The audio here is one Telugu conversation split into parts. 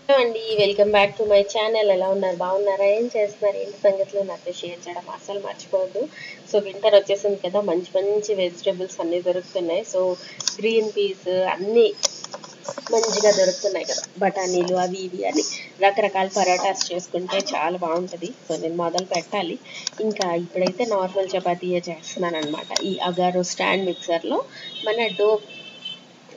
హలో అండి, welcome back to my channel. ఎలా ఉన్నారు? బాగున్నారా? ఏం చేస్తున్నారు? ఏంటి సంగతులు నాతో షేర్ చేయడం అస్సలు మర్చిపోవద్దు. సో వింటర్ వచ్చేసింది కదా, మంచి మంచి వెజిటేబుల్స్ అన్నీ దొరుకుతున్నాయి. సో గ్రీన్ పీస్ అన్నీ మంచిగా దొరుకుతున్నాయి కదా, బఠానీలు అవి ఇవి అని రకరకాల పరాటాస్ చేసుకుంటే చాలా బాగుంటుంది. సో నేను మొదలు పెట్టాలి. ఇంకా ఇప్పుడైతే నార్మల్ చపాతీయే చేస్తున్నాను అనమాట. ఈ అగారో స్టాండ్ మిక్సర్లో మన డో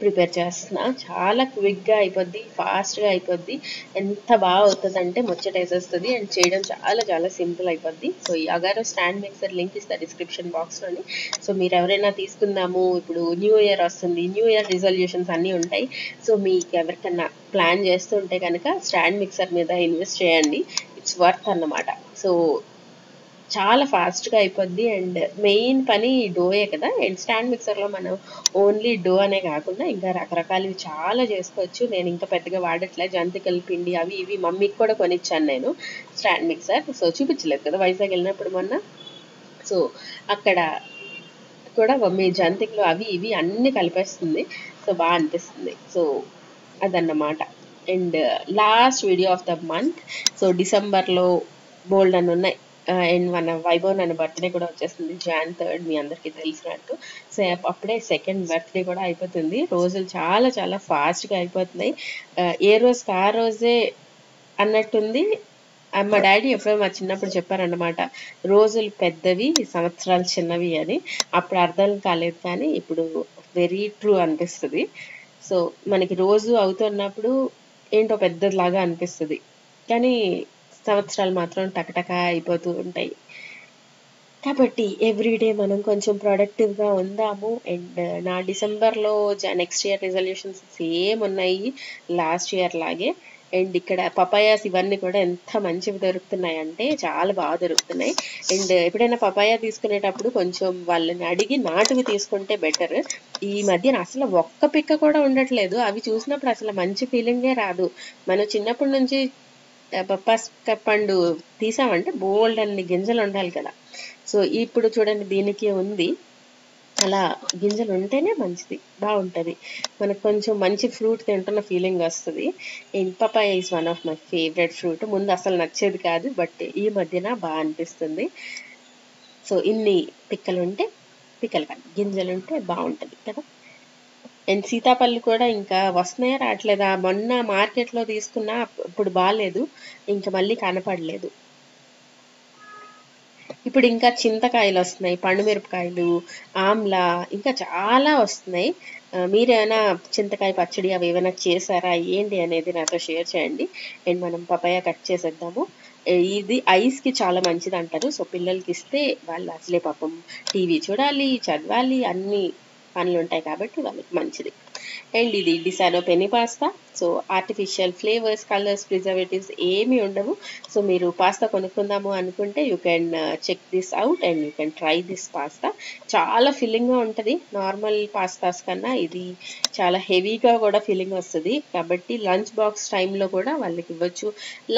ప్రిపేర్ చేస్తున్నా. చాలా క్విక్గా అయిపోద్ది, ఫాస్ట్గా అయిపోద్ది. ఎంత బాగా అవుతుంది అంటే ముచ్చటేసేస్తుంది. అండ్ చేయడం చాలా చాలా సింపుల్ అయిపోద్ది. సో ఈ అగారో స్టాండ్ మిక్సర్ లింక్ ఇస్తా డిస్క్రిప్షన్ బాక్స్లోని. సో మీరు ఎవరైనా తీసుకుందాము, ఇప్పుడు న్యూ ఇయర్ వస్తుంది, న్యూ ఇయర్ రిజల్యూషన్స్ అన్నీ ఉంటాయి. సో మీకు ఎవరికన్నా ప్లాన్ చేస్తుంటే కనుక స్టాండ్ మిక్సర్ మీద ఇన్వెస్ట్ చేయండి. ఇట్స్ వర్త్ అన్నమాట. సో చాలా ఫాస్ట్గా అయిపోద్ది. అండ్ మెయిన్ పని డోయే కదా. అండ్ స్టాండ్ మిక్సర్లో మనం ఓన్లీ డో అనే కాకుండా ఇంకా రకరకాలవి చాలా చేసుకోవచ్చు. నేను ఇంకా పెద్దగా వాడట్లే, జంతికల పిండి అవి ఇవి మమ్మీకి కూడా కొనిచ్చాను నేను స్టాండ్ మిక్సర్. సో చూపించలేదు కదా వైజాగ్ వెళ్ళినప్పుడు మొన్న. సో అక్కడ కూడా మమ్మీ జంతికలు అవి ఇవి అన్నీ కలిపేస్తుంది. సో బాగా అనిపిస్తుంది. సో అదన్నమాట. And last video of the month. So డిసెంబర్లో బోల్డ్ అని ఉన్నాయి. అండ్ మన వైభవ్ నన్ను బర్త్డే కూడా వచ్చేస్తుంది Jan 3rd, మీ అందరికీ తెలిసినట్టు. సో అప్పుడే సెకండ్ బర్త్డే కూడా అయిపోతుంది. రోజులు చాలా చాలా ఫాస్ట్గా అయిపోతున్నాయి. ఏ రోజుకి ఆ రోజే అన్నట్టుంది. మా డాడీ ఎప్పుడో మా చిన్నప్పుడు చెప్పారన్నమాట, రోజులు పెద్దవి సంవత్సరాలు చిన్నవి అని. అప్పుడు అర్థం కాలేదు, కానీ ఇప్పుడు వెరీ ట్రూ అనిపిస్తుంది. సో మనకి రోజు అవుతున్నప్పుడు ఏంటో పెద్దదిలాగా అనిపిస్తుంది, కానీ సంవత్సరాలు మాత్రం టకటక అయిపోతూ ఉంటాయి. కాబట్టి ఎవ్రీడే మనం కొంచెం ప్రొడక్టివ్గా ఉందాము. అండ్ నా డిసెంబర్లో నెక్స్ట్ ఇయర్ రిజల్యూషన్స్ సేమ్ ఉన్నాయి లాస్ట్ ఇయర్ లాగే. అండ్ ఇక్కడ పపాయాస్ ఇవన్నీ కూడా ఎంత మంచివి దొరుకుతున్నాయి అంటే చాలా బాగా దొరుకుతున్నాయి. అండ్ ఎప్పుడైనా పపాయా తీసుకునేటప్పుడు కొంచెం వాళ్ళని అడిగి నాటువి తీసుకుంటే బెటర్. ఈ మధ్యన అసలు ఒక్క పిక్క కూడా ఉండట్లేదు. అవి చూసినప్పుడు అసలు మంచి ఫీలింగే రాదు. మనం చిన్నప్పటి నుంచి బొప్పాస్ పండు తీసామంటే బోల్డ్ అన్ని గింజలు ఉండాలి కదా. సో ఇప్పుడు చూడండి దీనికి ఉంది. అలా గింజలు ఉంటేనే మంచిది, బాగుంటుంది. మనకు కొంచెం మంచి ఫ్రూట్ తింటున్న ఫీలింగ్ వస్తుంది. And papaya is one of my favourite fruit. ముందు అసలు నచ్చేది కాదు, బట్ ఈ మధ్యన బాగా అనిపిస్తుంది. సో ఇన్ని పిక్కలు కాదు గింజలుంటే బాగుంటుంది కదా. అండ్ సీతాఫలం కూడా ఇంకా వస్తున్నాయా రావట్లేదా, మొన్న మార్కెట్లో తీసుకున్నా ఇప్పుడు బాగాలేదు, ఇంకా మళ్ళీ కనపడలేదు. ఇప్పుడు ఇంకా చింతకాయలు వస్తున్నాయి, పండుమిరపకాయలు, ఆమ్లా, ఇంకా చాలా వస్తున్నాయి. మీరేమైనా చింతకాయ పచ్చడి అవి ఏమైనా చేశారా ఏంటి అనేది నాతో షేర్ చేయండి. అండ్ మనం పపాయ కట్ చేసేద్దాము. ఇది ఐస్కి చాలా మంచిది అంటారు. సో పిల్లలకి ఇస్తే వాళ్ళు అసలే పాపం టీవీ చూడాలి, చదవాలి, అన్ని పనులు ఉంటాయి కాబట్టి వాళ్ళకి మంచిది. అండ్ ఇది Disano penne pasta. So artificial flavours, colours, preservatives ఏమీ ఉండవు. సో మీరు పాస్తా కొనుక్కుందాము అనుకుంటే you can check this out and you can try this pasta. చాలా ఫిల్లింగ్గా ఉంటుంది. నార్మల్ పాస్తాస్ కన్నా ఇది చాలా హెవీగా కూడా ఫిల్లింగ్ వస్తుంది. కాబట్టి లంచ్ బాక్స్ టైంలో కూడా వాళ్ళకి ఇవ్వచ్చు.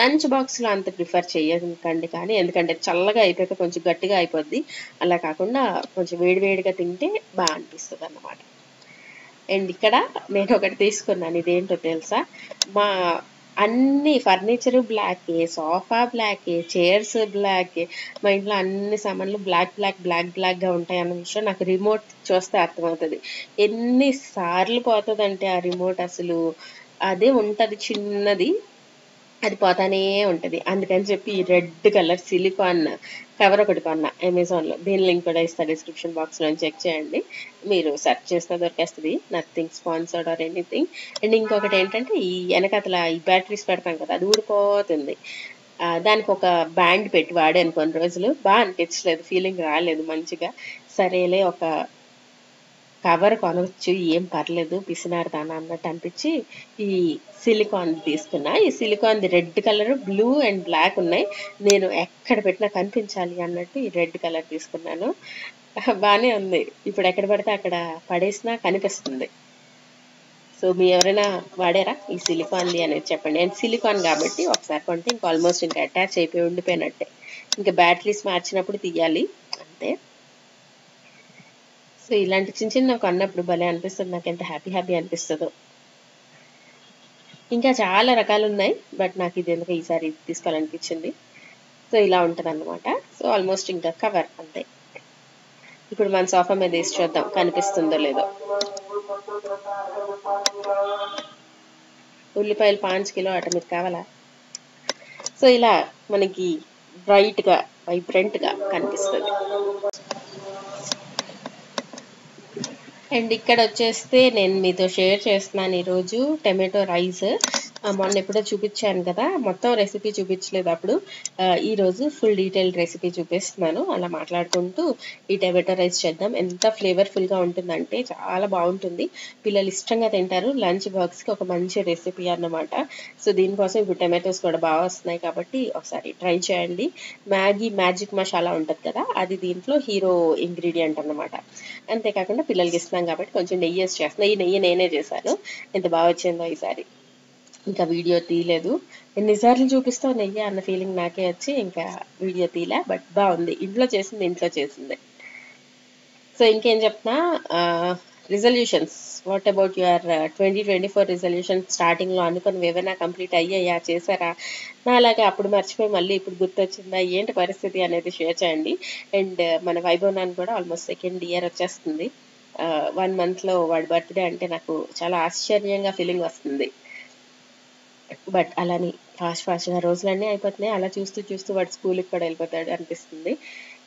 లంచ్ బాక్స్లో అంత ప్రిఫర్ చేయకండి, కానీ ఎందుకంటే చల్లగా అయిపోయాక కొంచెం గట్టిగా అయిపోద్ది. అలా కాకుండా కొంచెం వేడివేడిగా తింటే బాగా అనిపిస్తుంది అన్నమాట. అండ్ ఇక్కడ నేను ఒకటి తీసుకున్నాను. ఇదేంటో తెలుసా, మా అన్ని ఫర్నిచర్ బ్లాకే, సోఫా బ్లాకే, చైర్స్ బ్లాకే, మా ఇంట్లో అన్ని సామాన్లు బ్లాక్గా ఉంటాయి అన్న విషయం నాకు రిమోట్ చూస్తే అర్థమవుతుంది. ఎన్నిసార్లు పోతుందంటే ఆ రిమోట్ అసలు అదే ఉంటుంది చిన్నది, అది పోతానే ఉంటుంది. అందుకని చెప్పి ఈ రెడ్ కలర్ సిలికాన్ కవర్ ఒకటి కొన్నా అమెజాన్లో. దీని లింక్ కూడా ఇస్తా డిస్క్రిప్షన్ బాక్స్లో చెక్ చేయండి. మీరు సెర్చ్ చేస్తే దొరికేస్తుంది. Nothing sponsored or anything. And ఇంకొకటి ఏంటంటే ఈ వెనకతల ఈ బ్యాటరీస్ పెడతాం కదా, అది ఊడిపోతుంది. దానికి ఒక బ్యాండ్ పెట్టి వాడాను కొన్ని రోజులు, బాగా అనిపించలేదు, ఫీలింగ్ రాలేదు మంచిగా. సరేలే ఒక కవర్ కొనవచ్చు, ఏం పర్లేదు, పిసినారు అన్నట్టు అనిపించి ఈ సిలికాన్ తీసుకున్నా. ఈ silicone red colour, blue and black ఉన్నాయి. నేను ఎక్కడ పెట్టినా కనిపించాలి అన్నట్టు ఈ రెడ్ కలర్ తీసుకున్నాను. బాగానే ఉంది. ఇప్పుడు ఎక్కడ పడితే అక్కడ పడేసినా కనిపిస్తుంది. సో మీ ఎవరైనా వాడారా ఈ సిలికాన్ది అనేది చెప్పండి. అండ్ సిలికాన్ కాబట్టి ఒకసారి కొంటే ఇంకా ఆల్మోస్ట్ ఇంకా అటాచ్ అయిపోయి ఉండిపోయినట్టే. ఇంకా బ్యాటరీస్ మార్చినప్పుడు తీయాలి అంతే. సో ఇలాంటి చిన్న చిన్నవి కొన్నప్పుడు భలే అనిపిస్తుంది, నాకు ఎంత హ్యాపీ అనిపిస్తుందో. ఇంకా చాలా రకాలు ఉన్నాయి, బట్ నాకు ఇది ఎందుకు ఈసారి తీసుకోవాలనిపించింది. సో ఇలా ఉంటుంది అన్నమాట. సో ఆల్మోస్ట్ ఇంకా కవర్ అంతే. ఇప్పుడు మన సోఫా మీద వేసి చూద్దాం కనిపిస్తుందో లేదో. ఉల్లిపాయలు 5 కిలో అట, మీకు కావాలా? సో ఇలా మనకి బ్రైట్ గా వైబ్రెంట్ గా కనిపిస్తుంది. అండ్ ఇక్కడ వచ్చేస్తే నేను మీతో షేర్ చేస్తున్నాను ఈరోజు టమాటో రైస్. మొన్న ఎప్పుడో చూపించాను కదా, మొత్తం రెసిపీ చూపించలేదు అప్పుడు. ఈరోజు ఫుల్ డీటెయిల్డ్ రెసిపీ చూపిస్తున్నాను. అలా మాట్లాడుకుంటూ ఈ టమాటో రైస్ చేద్దాం. ఎంత ఫ్లేవర్ఫుల్గా ఉంటుందంటే చాలా బాగుంటుంది, పిల్లలు ఇష్టంగా తింటారు. లంచ్ బాక్స్కి ఒక మంచి రెసిపీ అన్నమాట. సో దీనికోసం ఇప్పుడు టమాటోస్ కూడా బాగా వస్తున్నాయి కాబట్టి ఒకసారి ట్రై చేయండి. మ్యాగీ మ్యాజిక్ మసాలా ఉంటుంది కదా, అది దీంట్లో హీరో ఇంగ్రీడియంట్ అన్నమాట. అంతేకాకుండా పిల్లలకి ఇస్తున్నాం కాబట్టి కొంచెం నెయ్యి వేసి చేస్తున్నాను. ఈ నెయ్యి నేనే చేశాను, ఎంత బాగా వచ్చిందో ఈసారి. ఇంకా వీడియో తీయలేదు, ఎన్నిసార్లు చూపిస్తావు నెయ్యి అన్న ఫీలింగ్ నాకే వచ్చి ఇంకా వీడియో తీయలే. బట్ బాగుంది, ఇంట్లో చేసింది. సో ఇంకేం చెప్తున్నా, resolutions, what about your 2024 resolution? స్టార్టింగ్లో అనుకుని ఏమైనా కంప్లీట్ అయ్యాయా, చేశారా? నా అలాగే అప్పుడు మర్చిపోయి మళ్ళీ ఇప్పుడు గుర్తొచ్చిందా, ఏంటి పరిస్థితి అనేది షేర్ చేయండి. అండ్ మన వైభవ్ నాన్న కూడా ఆల్మోస్ట్ 2nd ఇయర్ వచ్చేస్తుంది. 1 monthలో వాడి బర్త్డే అంటే నాకు చాలా ఆశ్చర్యంగా ఫీలింగ్ వస్తుంది. బట్ అలాని ఫాస్ట్గా రోజులన్నీ అయిపోతున్నాయి. అలా చూస్తూ వాడు స్కూల్కి కూడా వెళ్ళిపోతాడు అనిపిస్తుంది.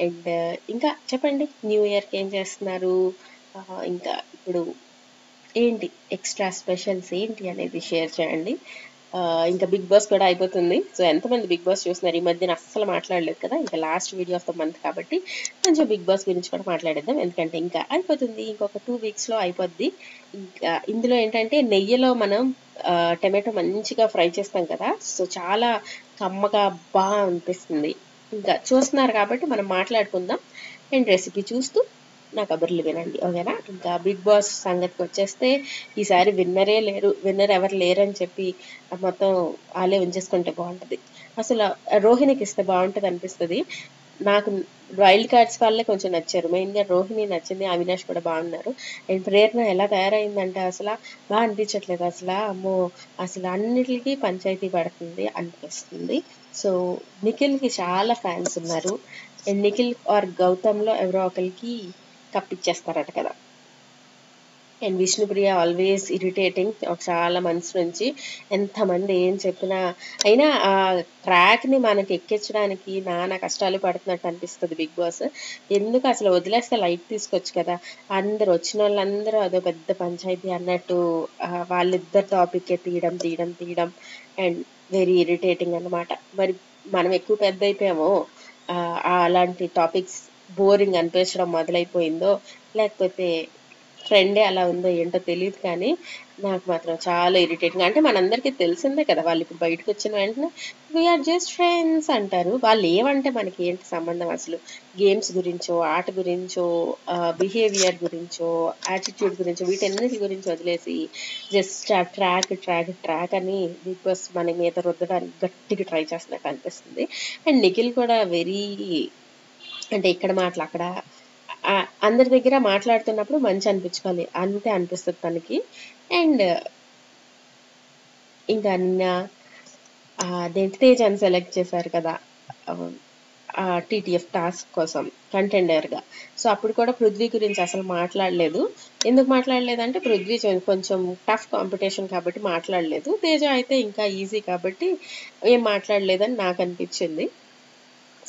అండ్ ఇంకా చెప్పండి, న్యూ ఇయర్కి ఏం చేస్తున్నారు? ఇంకా ఇప్పుడు ఏంటి ఎక్స్ట్రా స్పెషల్స్ ఏంటి అనేది షేర్ చేయండి. ఇంకా బిగ్ బాస్ కూడా అయిపోతుంది. సో ఎంతమంది బిగ్ బాస్ చూస్తున్నారు? ఈ మధ్యన అస్సలు మాట్లాడలేదు కదా, ఇంకా last video of the month కాబట్టి కొంచెం బిగ్ బాస్ గురించి కూడా మాట్లాడేద్దాం. ఎందుకంటే ఇంకా అయిపోతుంది, ఇంకొక 2 weeksలో అయిపోద్ది. ఇంకా ఇందులో ఏంటంటే నెయ్యిలో మనం టమాటో మంచిగా ఫ్రై చేస్తాం కదా, సో చాలా కమ్మగా బాగా అనిపిస్తుంది. ఇంకా చూస్తున్నారు కాబట్టి మనం మాట్లాడుకుందాం అండ్ రెసిపీ చూస్తూ నా కబుర్లు వినండి, ఓకేనా? ఇంకా బిగ్ బాస్ సంగతికి వచ్చేస్తే ఈసారి విన్నర్ ఎవరు లేరని చెప్పి మొత్తం వాళ్ళే ఉంచేసుకుంటే బాగుంటుంది. అసలు రోహిణికి ఇస్తే బాగుంటుంది అనిపిస్తుంది నాకు. వైల్డ్ కార్డ్స్ వాళ్ళే కొంచెం నచ్చారు, మెయిన్గా రోహిణి నచ్చింది, అవినాష్ కూడా బాగున్నారు. అండ్ ప్రేరణ ఎలా తయారైందంటే అసలు బాగా అనిపించట్లేదు. అసలు అమ్మో, అసలు అన్నిటికీ పంచాయతీ పడుతుంది అనిపిస్తుంది. సో నిఖిల్కి చాలా ఫ్యాన్స్ ఉన్నారు, అండ్ నిఖిల్ ఆర్ గౌతమ్లో ఎవరో ఒకరికి కప్పిచ్చేస్తారట కదా. అండ్ విష్ణుప్రియ ఆల్వేస్ ఇరిటేటింగ్ చాలా మంత్స్ నుంచి, ఎంతమంది ఏం చెప్పినా. అయినా ఆ ట్రాక్ని మనకి ఎక్కించడానికి నానా కష్టాలు పడుతున్నట్టు అనిపిస్తుంది బిగ్ బాస్. ఎందుకు అసలు వదిలేస్తే లైట్ తీసుకోవచ్చు కదా, అందరు వచ్చిన వాళ్ళందరూ అదో పెద్ద పంచాయతీ అన్నట్టు వాళ్ళిద్దరు టాపిక్ తీయడం అండ్ వెరీ ఇరిటేటింగ్ అన్నమాట. మరి మనం ఎక్కువ పెద్ద అయిపోయామో అలాంటి టాపిక్స్ బోరింగ్ అనిపించడం మొదలైపోయిందో, లేకపోతే ట్రెండే అలా ఉందో ఏంటో తెలియదు, కానీ నాకు మాత్రం చాలా ఇరిటేటింగ్. అంటే మనందరికీ తెలిసిందే కదా, వాళ్ళు ఇప్పుడు బయటకు వచ్చిన వెంటనే వీఆర్ జస్ట్ ఫ్రెండ్స్ అంటారు. వాళ్ళు ఏమంటే మనకి ఏంటి సంబంధం? అసలు గేమ్స్ గురించో, ఆట గురించో, బిహేవియర్ గురించో, యాటిట్యూడ్ గురించో, వీటన్నిటి గురించి వదిలేసి జస్ట్ ఆ ట్రాక్ అని బిగ్ బాస్ మన మీద రుద్దడానికి గట్టిగా ట్రై చేస్తున్నట్టు అనిపిస్తుంది. అండ్ నిఖిల్ కూడా వెరీ, అంటే ఇక్కడ మాటలు అక్కడ అందరి దగ్గర మాట్లాడుతున్నప్పుడు మంచి అనిపించుకోవాలి అంతే అనిపిస్తుంది తనకి. అండ్ ఇంకా నిన్న అదేంటి తేజాన్ని సెలెక్ట్ చేశారు కదా టీటీఎఫ్ టాస్క్ కోసం కంటెండర్గా. సో అప్పుడు కూడా పృథ్వీ గురించి అసలు మాట్లాడలేదు. ఎందుకు మాట్లాడలేదంటే పృథ్వీ కొంచెం టఫ్ కాంపిటీషన్ కాబట్టి మాట్లాడలేదు. తేజ అయితే ఇంకా ఈజీ కాబట్టి ఏం మాట్లాడలేదని నాకు అనిపించింది.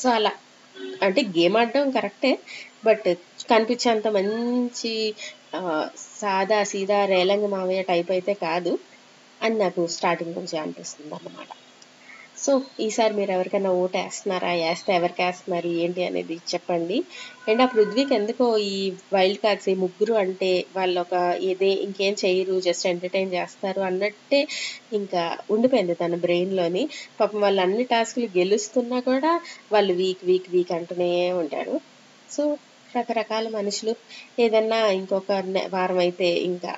సో అలా అంటే గేమ్ ఆడడం కరెక్టే, బట్ కనిపించేంత మంచి సాదా సీదా రేలంగి మావయ్య టైప్ అయితే కాదు అని నాకు స్టార్టింగ్ నుంచి అనిపిస్తుంది అన్నమాట. సో ఈసారి మీరు ఎవరికైనా ఓటు వేస్తున్నారా, వేస్తే ఎవరికి వేస్తున్నారు ఏంటి అనేది చెప్పండి. అండ్ ఆ పృథ్వీకి ఎందుకో ఈ వైల్డ్ కార్డ్స్ ఈ ముగ్గురు అంటే వాళ్ళు ఒక ఇంకేం చేయరు, జస్ట్ ఎంటర్టైన్ చేస్తారు అన్నట్టే ఇంకా ఉండిపోయింది తన బ్రెయిన్లోని. పాపం వాళ్ళు అన్ని టాస్క్లు గెలుస్తున్నా కూడా వాళ్ళు వీక్ అంటూనే ఉంటారు. సో రకరకాల మనుషులు. ఏదన్నా ఇంకొక వారం అయితే ఇంకా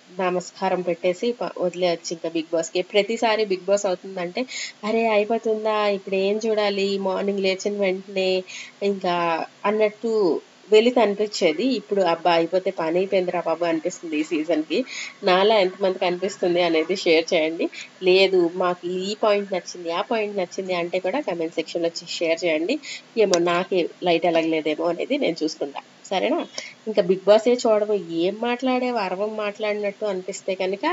నమస్కారం పెట్టేసి వదిలేయచ్చు ఇంకా బిగ్ బాస్కి. ప్రతిసారి బిగ్ బాస్ అవుతుందంటే అరే అయిపోతుందా, ఇప్పుడు ఏం చూడాలి, మార్నింగ్ లేచిన వెంటనే ఇంకా అన్నట్టు వెళితే అనిపించేది. ఇప్పుడు అబ్బా అయిపోతే పని అయిపోయిందిరా బాబు అనిపిస్తుంది ఈ సీజన్కి. నాలా ఎంతమందికి అనిపిస్తుంది అనేది షేర్ చేయండి. లేదు మాకు ఈ పాయింట్ నచ్చింది ఆ పాయింట్ నచ్చింది అంటే కూడా కమెంట్ సెక్షన్లో షేర్ చేయండి. ఏమో నాకే లైట్ ఎలగలేదేమో అనేది నేను చూసుకుంటా, సరేనా? ఇంకా బిగ్ బాసే చూడము, ఏం మాట్లాడే అరవం మాట్లాడినట్టు అనిపిస్తే కనుక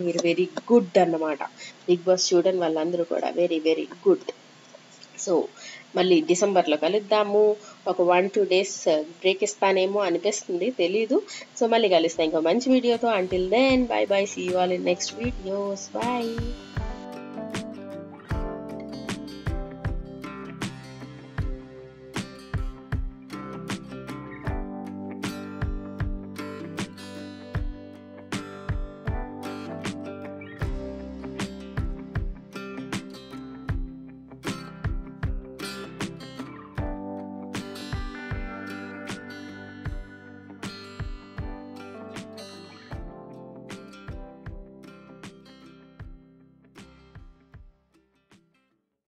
మీరు వెరీ గుడ్ అన్నమాట. బిగ్ బాస్ చూడని వాళ్ళందరూ కూడా వెరీ వెరీ గుడ్. సో మళ్ళీ డిసెంబర్లో కలుద్దాము. ఒక 1-2 days బ్రేక్ ఇస్తానేమో అనిపిస్తుంది, తెలీదు. సో మళ్ళీ కలుస్తాను ఇంకో మంచి వీడియోతో. Until then bye bye, see you all in next videos, by.